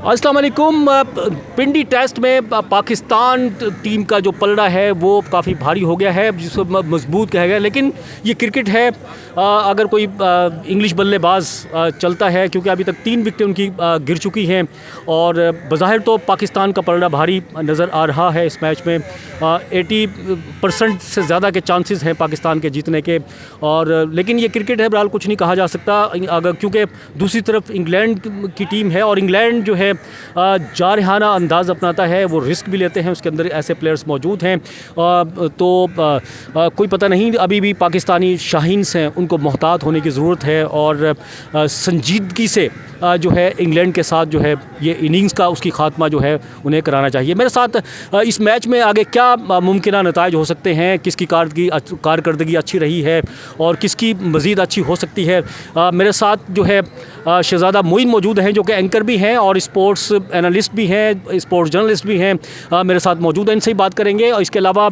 अस्सलाम वालेकुम। पिंडी टेस्ट में पाकिस्तान टीम का जो पलड़ा है वो काफ़ी भारी हो गया है, जिसको मजबूत कहा गया। लेकिन ये क्रिकेट है, अगर कोई इंग्लिश बल्लेबाज चलता है, क्योंकि अभी तक 3 विकेटें उनकी गिर चुकी हैं और बज़ाहिर तो पाकिस्तान का पलड़ा भारी नज़र आ रहा है इस मैच में। 80% से ज़्यादा के चांसेस हैं पाकिस्तान के जीतने के। और लेकिन ये क्रिकेट है, बहरहाल कुछ नहीं कहा जा सकता, अगर क्योंकि दूसरी तरफ इंग्लैंड की टीम है और इंग्लैंड जो है जारहाना अंदाज़ अपनाता है, वो रिस्क भी लेते हैं, उसके अंदर ऐसे प्लेयर्स मौजूद हैं। तो कोई पता नहीं, अभी भी पाकिस्तानी शाहीन्स हैं, उनको मोहतात होने की ज़रूरत है और संजीदगी से जो है इंग्लैंड के साथ जो है ये इनिंग्स का उसकी ख़ात्मा जो है उन्हें कराना चाहिए। मेरे साथ इस मैच में आगे क्या मुमकिन नताइज हो सकते हैं, किसकी कारकर्दगी अच्छी रही है और किसकी मज़ीद अच्छी हो सकती है। मेरे साथ जो है शहज़ादा मोइन मौजूद हैं, जो कि एंकर भी हैं और स्पोर्ट्स एनालिस्ट भी हैं, स्पोर्ट्स जर्नलिस्ट भी हैं, मेरे साथ मौजूद हैं, इनसे ही बात करेंगे। और इसके अलावा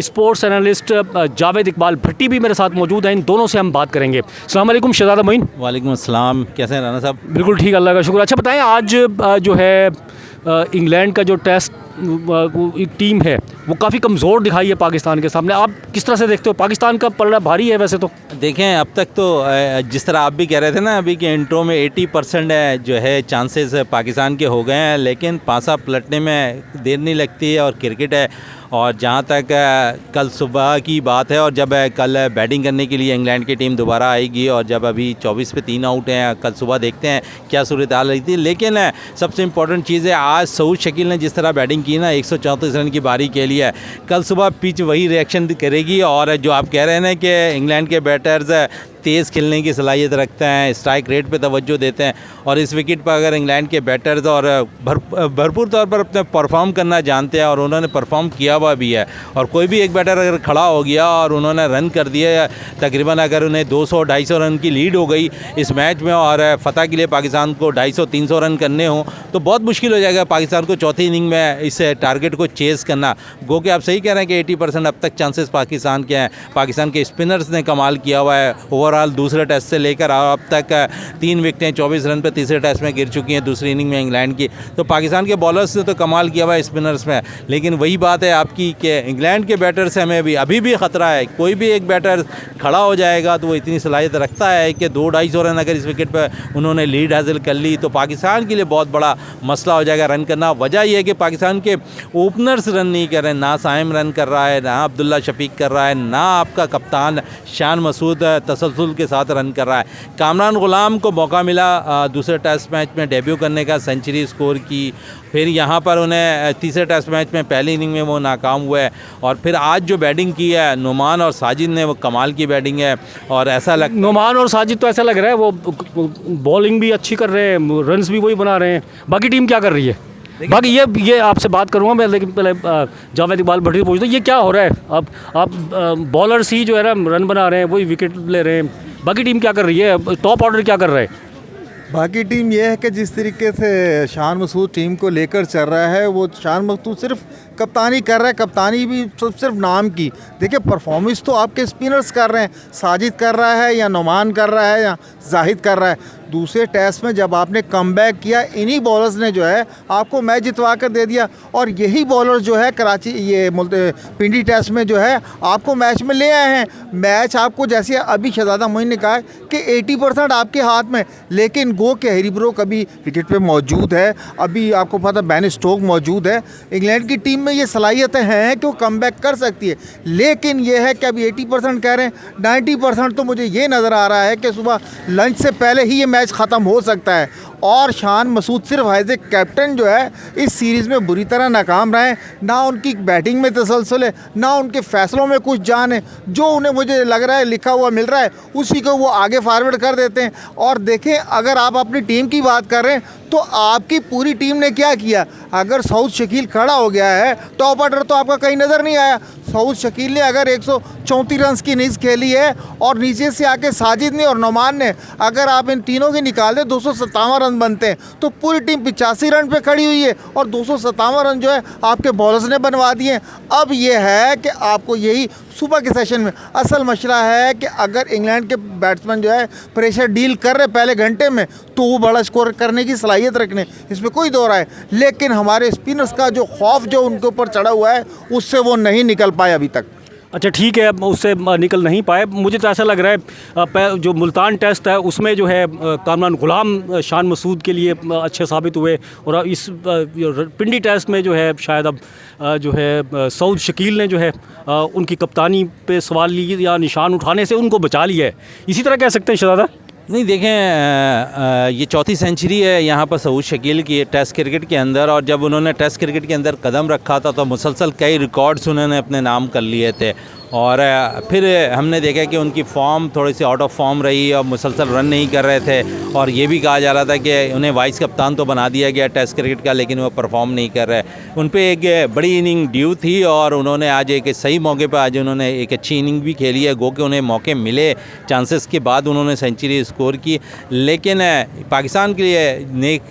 स्पोर्ट्स एनालिस्ट जावेद इकबाल भट्टी भी मेरे साथ मौजूद हैं, इन दोनों से हम बात करेंगे। अस्सलाम वालेकुम शहज़ादा मोइन। वालेकुम अस्सलाम, कैसे हैं राना साहब? बिल्कुल ठीक, अल्लाह का शुक्र। अच्छा बताएं, आज जो है इंग्लैंड का जो टेस्ट टीम है वो काफ़ी कमज़ोर दिखाई है पाकिस्तान के सामने, आप किस तरह से देखते हो? पाकिस्तान का पलड़ा भारी है वैसे तो। देखें, अब तक तो जिस तरह आप भी कह रहे थे ना अभी के इंट्रो में, 80% है जो है चांसेस पाकिस्तान के हो गए हैं, लेकिन पासा पलटने में देर नहीं लगती है और क्रिकेट है। और जहाँ तक कल सुबह की बात है, और जब कल बैटिंग करने के लिए इंग्लैंड की टीम दोबारा आएगी, और जब अभी 24 पे 3 आउट हैं, कल सुबह देखते हैं क्या सूरत हाल रही थी। लेकिन सबसे इम्पोर्टेंट चीज़ है, आज सऊद शकील ने जिस तरह बैटिंग की ना, 134 रन की बारी के लिए, कल सुबह पिच वही रिएक्शन करेगी। और जो आप कह रहे हैं ना कि इंग्लैंड के बैटर्स तेज़ खेलने की सलाहियत रखते हैं, स्ट्राइक रेट पे तवज्जो देते हैं, और इस विकेट पर अगर इंग्लैंड के बैटर्स और भरपूर तौर पर अपने परफॉर्म करना जानते हैं और उन्होंने परफॉर्म किया हुआ भी है। और कोई भी एक बैटर अगर खड़ा हो गया और उन्होंने रन कर दिए, तकरीबन अगर उन्हें 200-250 रन की लीड हो गई इस मैच में, और फ़तह के लिए पाकिस्तान को 250-300 रन करने हों, तो बहुत मुश्किल हो जाएगा पाकिस्तान को चौथी इनिंग में इस टारगेट को चेज़ करना। गो कि आप सही कह रहे हैं कि 80% अब तक चांसेस पाकिस्तान के हैं। पाकिस्तान के स्पिनर्स ने कमाल किया हुआ है, ओवरऑल दूसरे टेस्ट से लेकर अब तक 3 विकेटें 24 रन पे तीसरे टेस्ट में गिर चुकी हैं दूसरी इनिंग में इंग्लैंड की। तो पाकिस्तान के बॉलर्स ने तो कमाल किया हुआ है स्पिनर्स में, लेकिन वही बात है आपकी कि इंग्लैंड के बैटर से हमें भी अभी भी ख़तरा है। कोई भी एक बैटर खड़ा हो जाएगा तो वो इतनी सलाहियत रखता है कि 200-250 रन अगर इस विकेट पर उन्होंने लीड हासिल कर ली तो पाकिस्तान के लिए बहुत बड़ा मसला हो जाएगा रन करना। वजह यह है कि पाकिस्तान के ओपनर्स रन नहीं कर रहे, ना साइम रन कर रहा है, ना अब्दुल्ला शफीक कर रहा है, ना आपका कप्तान शान मसूद तसलसल के साथ रन कर रहा है। कामरान गुलाम को मौका मिला दूसरे टेस्ट मैच में डेब्यू करने का, सेंचुरी स्कोर की, फिर यहाँ पर उन्हें तीसरे टेस्ट मैच में पहली इनिंग में वो नाकाम हुए, और फिर आज जो बैटिंग की है नुमान और साजिद ने, वो कमाल की बैटिंग है। और ऐसा नुमान और साजिद तो ऐसा लग रहा है वो बॉलिंग भी अच्छी कर रहे हैं, रन्स भी वही बना रहे हैं। बाकी टीम क्या कर रही है? बाकी ये आपसे बात करूँगा मैं, लेकिन पहले जावेद इकबाल भट्टी पूछता हूँ, ये क्या हो रहा है? अब बॉलर्स ही जो है ना रन बना रहे हैं, वही विकेट ले रहे हैं, बाकी टीम क्या कर रही है? टॉप ऑर्डर क्या कर रहा है? बाकी टीम ये है कि जिस तरीके से शान मसूद टीम को लेकर चल रहा है, वो शान मसूद सिर्फ कप्तानी कर रहा है, कप्तानी भी सिर्फ नाम की। देखिए, परफॉर्मेंस तो आपके स्पिनर्स कर रहे हैं, साजिद कर रहा है या नुमान कर रहा है या जाहिद कर रहा है। दूसरे टेस्ट में जब आपने कमबैक किया, इन्हीं बॉलर्स ने जो है आपको मैच जितवा कर दे दिया, और यही बॉलर्स जो है कराची पिंडी टेस्ट में जो है आपको मैच में ले आए हैं। मैच आपको, जैसे अभी शहज़ादा मोइन ने कहा कि 80% आपके हाथ में, लेकिन गो के हैरी कभी विकेट पे मौजूद है, अभी आपको पता बेन स्टोक मौजूद है। इंग्लैंड की टीम में ये सलाहियतें हैं कि वो कमबैक कर सकती है, लेकिन ये है कि अभी 80% कह रहे हैं, 90% तो मुझे ये नज़र आ रहा है कि सुबह लंच से पहले ही ये मैच ख़त्म हो सकता है। और शान मसूद सिर्फ एज ए कैप्टन जो है इस सीरीज़ में बुरी तरह नाकाम रहे। ना उनकी बैटिंग में तसलसल है, ना उनके फ़ैसलों में कुछ जान है। जो उन्हें मुझे लग रहा है लिखा हुआ मिल रहा है उसी को वो आगे फारवर्ड कर देते हैं। और देखें, अगर आप अपनी टीम की बात कर रहे हैं तो आपकी पूरी टीम ने क्या किया? अगर सऊद शकील खड़ा हो गया है, टॉप ऑर्डर तो आपका कहीं नज़र नहीं आया। सऊद शकील ने अगर 134 रन की इनिंग्स खेली है, और नीचे से आके साजिद ने और नुमान ने, अगर आप इन तीनों की निकाल दें 257 रन रन बनते हैं, तो पूरी टीम 85 रन पे खड़ी हुई है और 257 रन जो है आपके बॉलर्स ने बनवा दिए हैं। अब ये है कि आपको यही सुबह के सेशन में असल मसला है कि अगर इंग्लैंड के बैट्समैन जो है प्रेशर डील कर रहे पहले घंटे में, तो वो बड़ा स्कोर करने की सलाहियत रखने, इसमें कोई दो राय। लेकिन हमारे स्पिनर्स का जो खौफ जो उनके ऊपर चढ़ा हुआ है, उससे वो नहीं निकल पाए अभी तक। अच्छा ठीक है, उससे निकल नहीं पाए। मुझे तो ऐसा लग रहा है जो मुल्तान टेस्ट है उसमें जो है कामरान गुलाम शान मसूद के लिए अच्छे साबित हुए, और इस पिंडी टेस्ट में जो है शायद अब जो है सऊद शकील ने जो है उनकी कप्तानी पे सवाल ली या निशान उठाने से उनको बचा लिया है। इसी तरह कह सकते हैं शहजादा? नहीं देखें, ये चौथी सेंचुरी है यहाँ पर सऊद शकील की टेस्ट क्रिकेट के अंदर, और जब उन्होंने टेस्ट क्रिकेट के अंदर कदम रखा था तो मुसलसल कई रिकॉर्ड्स उन्होंने अपने नाम कर लिए थे। और फिर हमने देखा कि उनकी फॉर्म थोड़ी सी आउट ऑफ फॉर्म रही और मुसलसल रन नहीं कर रहे थे, और ये भी कहा जा रहा था कि उन्हें वाइस कप्तान तो बना दिया गया टेस्ट क्रिकेट का, लेकिन वो परफॉर्म नहीं कर रहे। उन पे एक बड़ी इनिंग ड्यू थी और उन्होंने आज एक सही मौके पर आज उन्होंने एक अच्छी इनिंग भी खेली है। गो कि उन्हें मौके मिले, चांसेस के बाद उन्होंने सेंचुरी स्कोर की, लेकिन पाकिस्तान के लिए नेक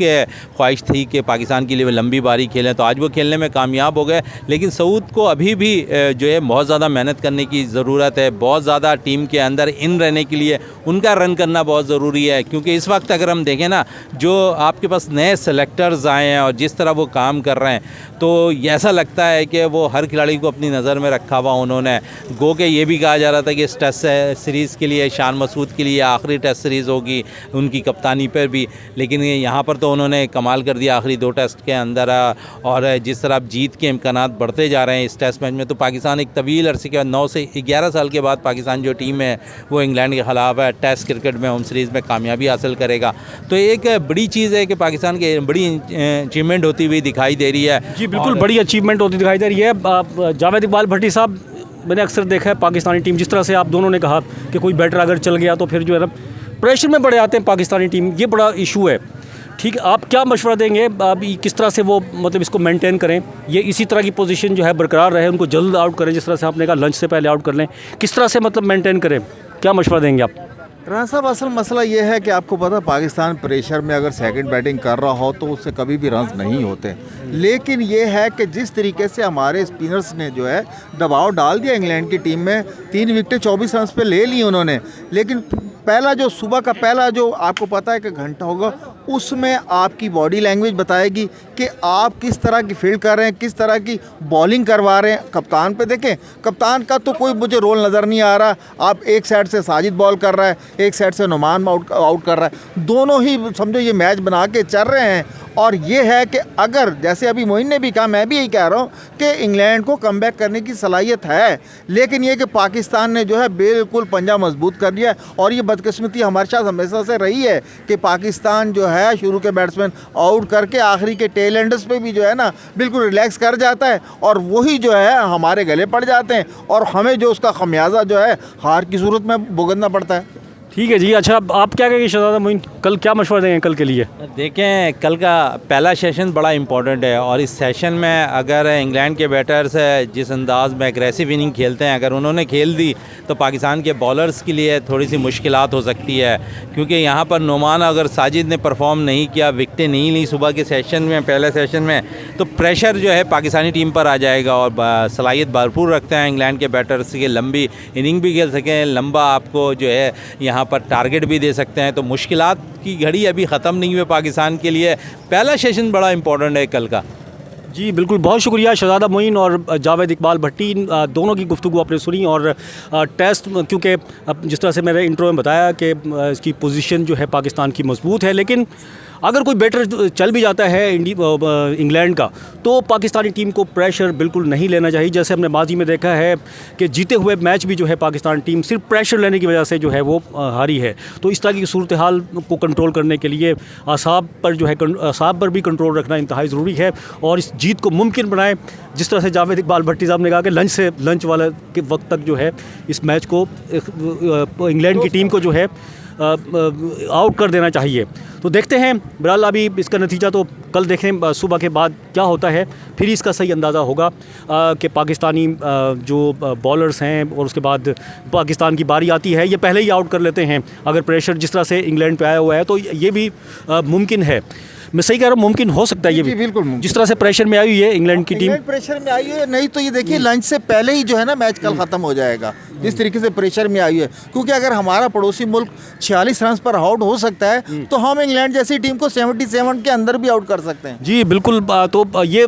ख्वाहिश थी कि पाकिस्तान के लिए वो लंबी बारी खेलें, तो आज वो खेलने में कामयाब हो गए। लेकिन सऊद को अभी भी जो है बहुत ज़्यादा मेहनत करने की ज़रूरत है, बहुत ज़्यादा टीम के अंदर इन रहने के लिए उनका रन करना बहुत ज़रूरी है, क्योंकि इस वक्त अगर हम देखें ना, जो आपके पास नए सेलेक्टर्स आए हैं और जिस तरह वो काम कर रहे हैं, तो ऐसा लगता है कि वो हर खिलाड़ी को अपनी नज़र में रखा हुआ उन्होंने। गो के ये भी कहा जा रहा था कि इस टेस्ट सीरीज़ के लिए शान मसूद के लिए आखिरी टेस्ट सीरीज़ होगी उनकी कप्तानी पर भी, लेकिन यहाँ पर तो उन्होंने कमाल कर दिया आखिरी 2 टेस्ट के अंदर। और जिस तरह अब जीत के इम्कानात बढ़ते जा रहे हैं इस टेस्ट मैच में, तो पाकिस्तान एक तवील अरसे के बाद 9 से 11 साल के बाद पाकिस्तान जो टीम है वो इंग्लैंड के ख़िलाफ़ है टेस्ट क्रिकेट में होम सीरीज़ में कामयाबी हासिल करेगा। तो एक बड़ी चीज़ है कि पाकिस्तान की बड़ी अचीवमेंट होती हुई दिखाई दे रही है। जी बिल्कुल, बड़ी अचीवमेंट होती दिखाई दे रही है। जावेद इकबाल भट्टी साहब, मैंने अक्सर देखा है पाकिस्तानी टीम, जिस तरह से आप दोनों ने कहा कि कोई बैटर अगर चल गया तो फिर जो है ना प्रेशर में बढ़े आते हैं पाकिस्तानी टीम, ये बड़ा इशू है। ठीक, आप क्या मशवरा देंगे, आप किस तरह से वो मतलब इसको मेंटेन करें, ये इसी तरह की पोजीशन जो है बरकरार रहे, उनको जल्द आउट करें, जिस तरह से आपने कहा लंच से पहले आउट कर लें, किस तरह से मतलब मेंटेन करें, क्या मशवरा देंगे आप? राना साहब, असल मसला ये है कि आपको पता पाकिस्तान प्रेशर में अगर सेकंड बैटिंग कर रहा हो तो उससे कभी भी रन्स नहीं होते। लेकिन ये है कि जिस तरीके से हमारे स्पिनर्स ने जो है दबाव डाल दिया इंग्लैंड की टीम में, 3 विकेटें 24 रन पे ले ली उन्होंने। लेकिन पहला जो सुबह का पहला जो आपको पता है कि घंटा होगा, उसमें आपकी बॉडी लैंग्वेज बताएगी कि आप किस तरह की फील्ड कर रहे हैं, किस तरह की बॉलिंग करवा रहे हैं। कप्तान पे देखें, कप्तान का तो कोई मुझे रोल नज़र नहीं आ रहा। आप एक साइड से साजिद बॉल कर रहा है, एक साइड से नुमान आउट कर रहा है, दोनों ही समझो ये मैच बना के चल रहे हैं। और ये है कि अगर जैसे अभी मोइन ने भी कहा, मैं भी यही कह रहा हूँ कि इंग्लैंड को कमबैक करने की सलाहियत है, लेकिन ये कि पाकिस्तान ने जो है बिल्कुल पंजा मजबूत कर लिया। और ये बदकिस्मती हमारे साथ हमेशा से रही है कि पाकिस्तान जो है शुरू के बैट्समैन आउट करके आखिरी के टेल एंडर्स पे भी जो है ना बिल्कुल रिलैक्स कर जाता है, और वही जो है हमारे गले पड़ जाते हैं, और हमें जो उसका खमियाजा जो है हार की सूरत में भुगतना पड़ता है। ठीक है जी। अच्छा, आप क्या कहेंगे शहजादा मोइन, कल क्या मशवरा देंगे कल के लिए? देखें, कल का पहला सेशन बड़ा इंपॉर्टेंट है, और इस सेशन में अगर इंग्लैंड के बैटर्स जिस अंदाज में एग्रेसिव इनिंग खेलते हैं, अगर उन्होंने खेल दी तो पाकिस्तान के बॉलर्स के लिए थोड़ी सी मुश्किलात हो सकती है, क्योंकि यहाँ पर नुमान अगर साजिद ने परफॉर्म नहीं किया, विकटें नहीं ली सुबह के सेशन में, पहले सेशन में, तो प्रेशर जो है पाकिस्तानी टीम पर आ जाएगा। और सलाहियत भरपूर रखते हैं इंग्लैंड के बैटर्स के, लंबी इनिंग भी खेल सकें, लंबा आपको जो है यहाँ पर टारगेट भी दे सकते हैं। तो मुश्किलात की घड़ी अभी ख़त्म नहीं हुई पाकिस्तान के लिए। पहला सेशन बड़ा इंपॉर्टेंट है कल का। जी बिल्कुल, बहुत शुक्रिया शहजादा मोइन और जावेद इकबाल भट्टी, दोनों की गुफ्तगू आपने सुनी। और टेस्ट, क्योंकि जिस तरह से मैंने इंट्रो में बताया कि इसकी पोजीशन जो है पाकिस्तान की मजबूत है, लेकिन अगर कोई बैटर चल भी जाता है इंग्लैंड का, तो पाकिस्तानी टीम को प्रेशर बिल्कुल नहीं लेना चाहिए। जैसे हमने माजी में देखा है कि जीते हुए मैच भी जो है पाकिस्तान टीम सिर्फ प्रेशर लेने की वजह से जो है वो हारी है। तो इस तरह की सूरत हाल को कंट्रोल करने के लिए असाब पर भी कंट्रोल रखना इंतहाई ज़रूरी है, और इस जीत को मुमकिन बनाएं। जिस तरह से जावेद इकबाल भट्टी साहब ने कहा कि लंच वाले के वक्त तक जो है इस मैच को इंग्लैंड की टीम को जो है आउट कर देना चाहिए। तो देखते हैं, बहरहाल अभी इसका नतीजा तो कल देखें सुबह के बाद क्या होता है, फिर इसका सही अंदाज़ा होगा कि पाकिस्तानी जो बॉलर्स हैं और उसके बाद पाकिस्तान की बारी आती है, ये पहले ही आउट कर लेते हैं। अगर प्रेशर जिस तरह से इंग्लैंड पे आया हुआ है तो ये भी मुमकिन है। मैं सही कह रहा हूँ, मुमकिन हो सकता है ये जी, भी, बिल्कुल मुमकिन। जिस तरह से प्रेशर में आई हुई है इंग्लैंड की टीम। इंग्लैंड प्रेशर में आई है, नहीं तो ये देखिए लंच से पहले ही जो है ना मैच कल ख़त्म हो जाएगा, जिस तरीके से प्रेशर में आई है। क्योंकि अगर हमारा पड़ोसी मुल्क 46 रन पर आउट हो सकता है तो हम इंग्लैंड जैसी टीम को 77 के अंदर भी आउट कर सकते हैं। जी बिल्कुल, तो ये